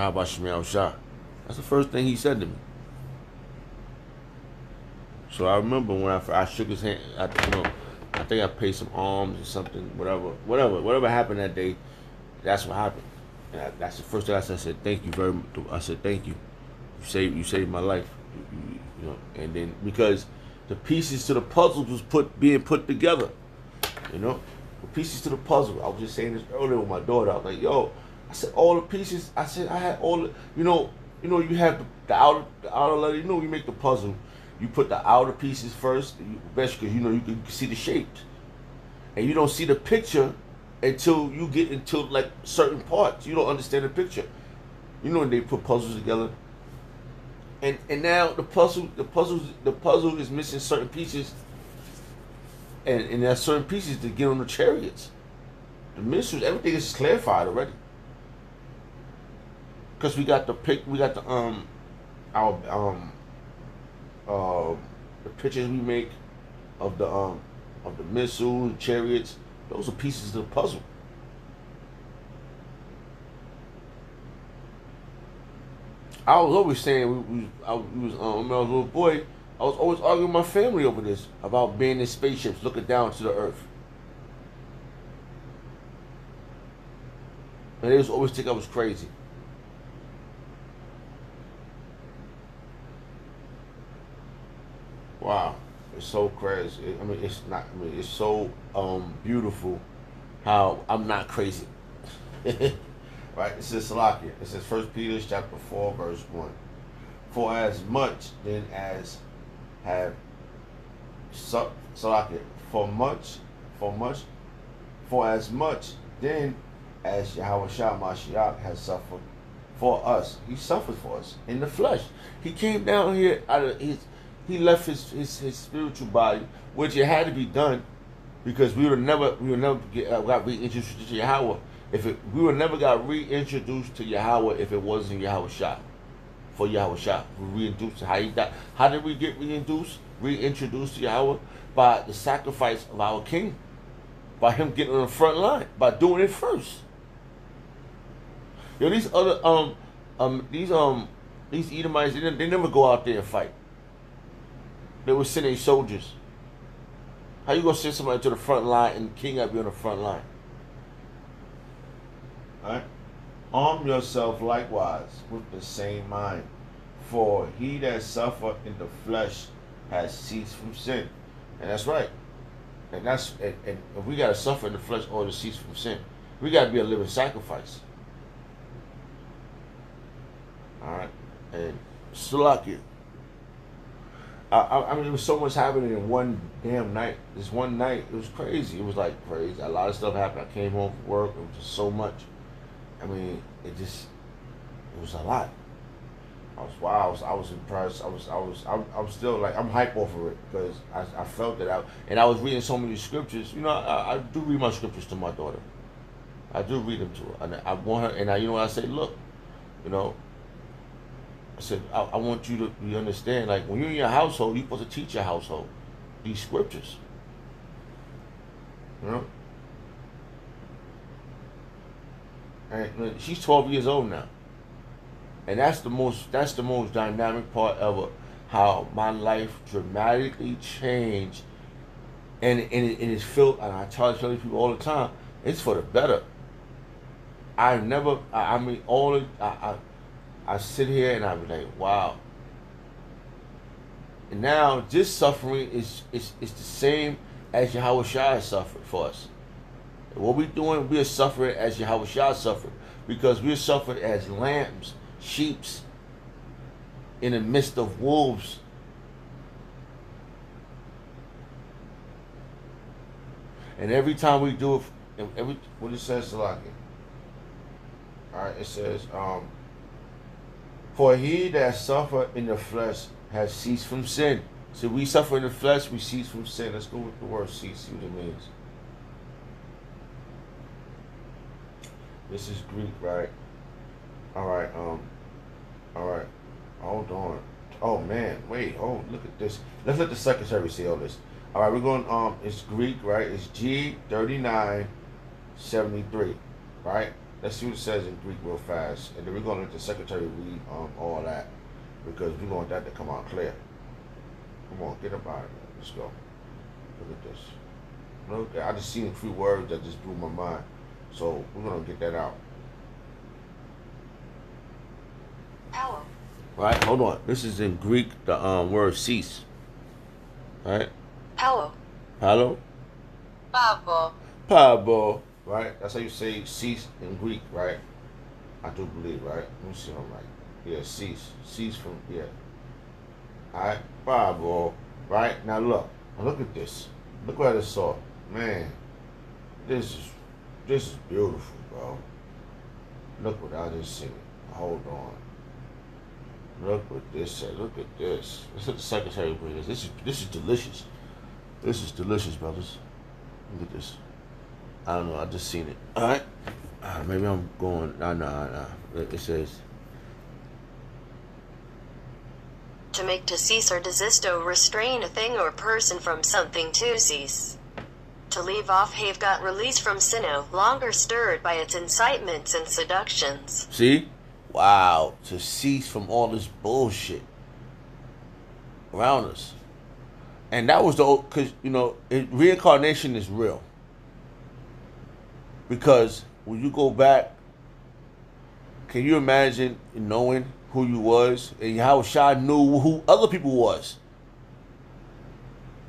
Yahweh Shemel Shah. That's the first thing he said to me. So I remember when I shook his hand. I think I paid some alms or something. Whatever happened that day. That's what happened. And that's the first thing I said. I said thank you very much. I said thank you. You saved my life. And then because the pieces to the puzzle was being put together. The pieces to the puzzle. I was just saying this earlier with my daughter. I was like, yo, I said all the pieces. I said I had all the, you have the outer letter. You make the puzzle. You put the outer pieces first, best because you can see the shapes, and you don't see the picture until you get into like certain parts. You don't understand the picture. When they put puzzles together, and now the puzzle is missing certain pieces, and there's certain pieces to get on the chariots. The mysteries, everything is clarified already. Because we got the the pictures we make of the missiles, chariots. Those are pieces of the puzzle. I was always saying when I was a little boy. I was always arguing with my family over this about being in spaceships looking down to the earth, and they was always think I was crazy. Wow, it's so crazy. It's not. It's so beautiful how I'm not crazy. Right? It says Salakia. It says First Peter chapter 4 verse 1. For as much then as have Salakia, for much, for as much then as Yahweh Shah Mashiach has suffered for us. He suffered for us in the flesh. He came down here out of he left his spiritual body, which it had to be done because we would never got reintroduced to Yahweh we would never got reintroduced to Yahweh if it wasn't Yahweh Shah. For Yahweh Shah, we reintroduced how he died. How did we get reintroduced to Yahweh? By the sacrifice of our King, by him getting on the front line, by doing it first. These other these Edomites, they never go out there and fight. They were sending soldiers. How you gonna send somebody to the front line and the king gotta be on the front line? Alright? Arm yourself likewise with the same mind. For he that suffered in the flesh has ceased from sin. And that's right. And if we gotta suffer in the flesh or to cease from sin, we gotta be a living sacrifice. Alright? And Salakia. There was so much happening in one damn night. This one night, it was crazy. It was like crazy. A lot of stuff happened. I came home from work. It was just so much. It was a lot. I was wow. I was impressed. I'm still like I'm hype over it because I felt it out. And I was reading so many scriptures. I do read my scriptures to my daughter. I do read them to her, and I want her. And I say, look, I said, I want you to understand, like, when you're in your household, you're supposed to teach your household these scriptures. And she's 12 years old now. And that's the most dynamic part ever, how my life dramatically changed. And it is filled, and I tell people all the time, it's for the better. I sit here and I be like, wow. And now this suffering is the same as Yahweh Shah has suffered for us. And what we're doing, we are suffering as Yahweh Shah suffered, because we're suffering as lambs, sheeps, in the midst of wolves. And every time we do it, what it says, Salaki. Alright, it says, for he that suffered in the flesh has ceased from sin. So we suffer in the flesh, we cease from sin. Let's go with the word cease, see what it means. This is Greek, right? Alright, alright. Hold on. Oh man, wait, look at this. Let's let the secretary see all this. Alright, we're going, it's Greek, right? It's G3973, right? Let's see what it says in Greek real fast, and then we're gonna let the secretary read all that because we want that to come out clear. Come on, get up out of there. Let's go. Look at this. Look, I just seen a few words that just blew my mind, so we're gonna get that out. Power. Right, hold on. This is in Greek, the word cease. Right? Power. Hello? Pavo. Pabo. Right? That's how you say cease in Greek, right? I do believe, right? Let me see if I'm right. Yeah, cease. Cease from, yeah. Alright? Pabo. Right? Now look at this. Look what I saw. Man, this is beautiful, bro. Look what I just seen. Hold on. Look what this said. Look at this. Let's let the secretary bring this. This is delicious. This is delicious, brothers. Look at this. I don't know. I just seen it. All right. Maybe I'm going. Nah. It says To make to cease or desist or restrain a thing or person from something to cease. To leave off have got release from sin no longer stirred by its incitements and seductions. See? Wow. To cease from all this bullshit around us. And that was because, reincarnation is real. Because when you go back, can you imagine knowing who you was and how Shah knew who other people was?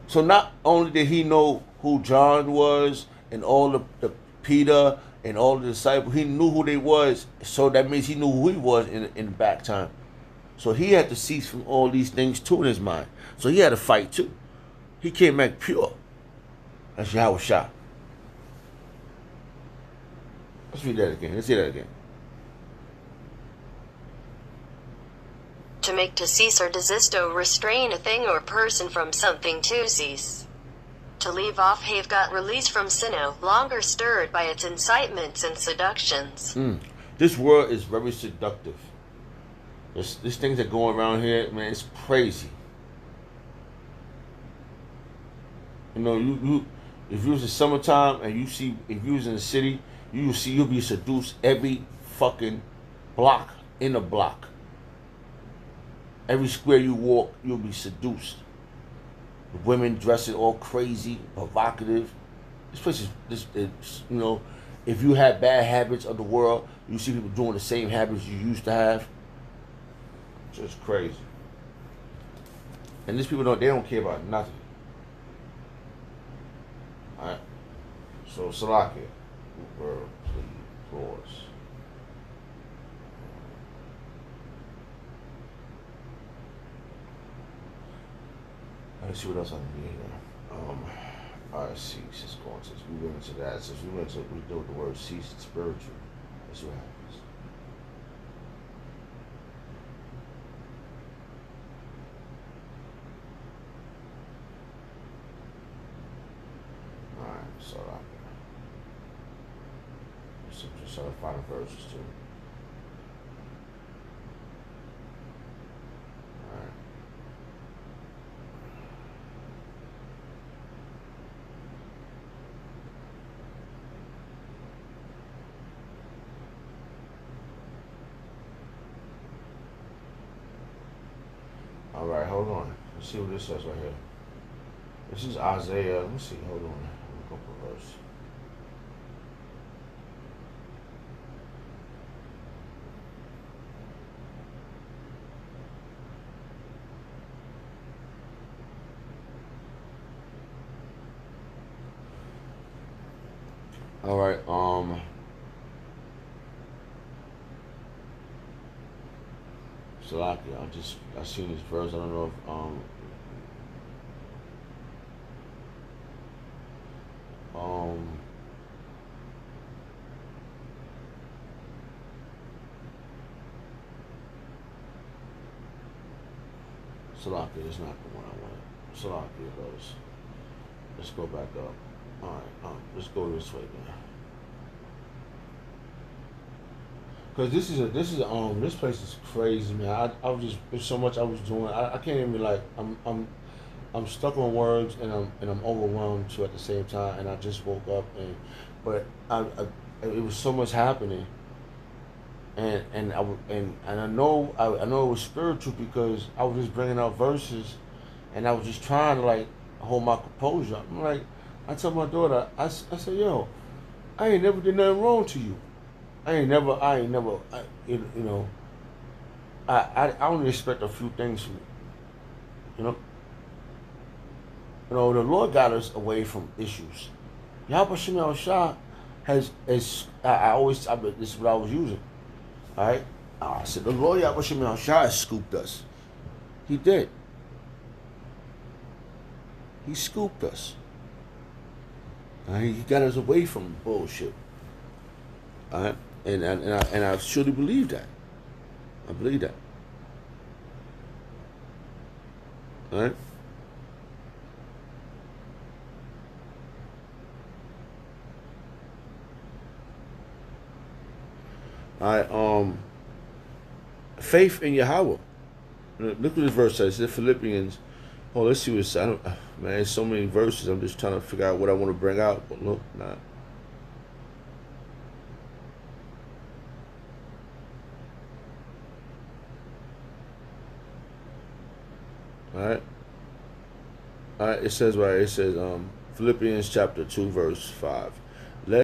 So not only did he know who John was and all the Peter and all the disciples, he knew who they was. So that means he knew who he was in the back time. So he had to cease from all these things too in his mind. So he had to fight too. He came back pure. That's Yahweh Shah. Let's read that again. Let's see that again. To make to cease or desist or restrain a thing or person from something to cease. To leave off have got release from sin no longer stirred by its incitements and seductions. This world is very seductive. This things that going around here, man, it's crazy. You if you was in summertime and if you was in the city, you'll be seduced every fucking block in a block. Every square you walk, you'll be seduced. The women dressing all crazy, provocative. This place is, if you have bad habits of the world, you see people doing the same habits you used to have. It's just crazy. And these people they don't care about nothing. Alright? So, Salakia, world, please, yours. Let's see what else I can get here. Alright, cease. Let's go on. Since we went into that, we deal with the word cease, it's spiritual. Let's see what happens. Alright, Salakia. Just try to find the verses too. Alright, hold on. Let's see what this says right here. This is Isaiah. Let me see. Hold on. Let me go for verse. Alright, Salakia, I seen this verse. I don't know if Salakia is not the one I wanted. Salakia goes. Let's go back up. Alright, let's go this way then. Cause this place is crazy, man. I was just there's so much I was doing. I can't even I'm stuck on words and I'm overwhelmed too at the same time. And I just woke up but it was so much happening And I know I know it was spiritual because I was just bringing out verses, and I was just trying to like hold my composure. I'm like, I tell my daughter, I said, yo, I ain't never did nothing wrong to you. I ain't never, you know, I only expect a few things from you. You know, the Lord got us away from issues. Yahweh Shemel Shah I always, this is what I was using. All right, I said the Lord Yahweh Shemel Shah has scooped us. He did. He scooped us. All right? He got us away from bullshit. All right, and I truly believe that. I believe that. All right. All right. Faith in Yahweh. Look what this verse says. It's Philippians. Oh, let's see what it says. Man, there's so many verses. I'm just trying to figure out what I want to bring out. But look, nah. All right. All right. It says right. It says Philippians chapter 2 verse 5.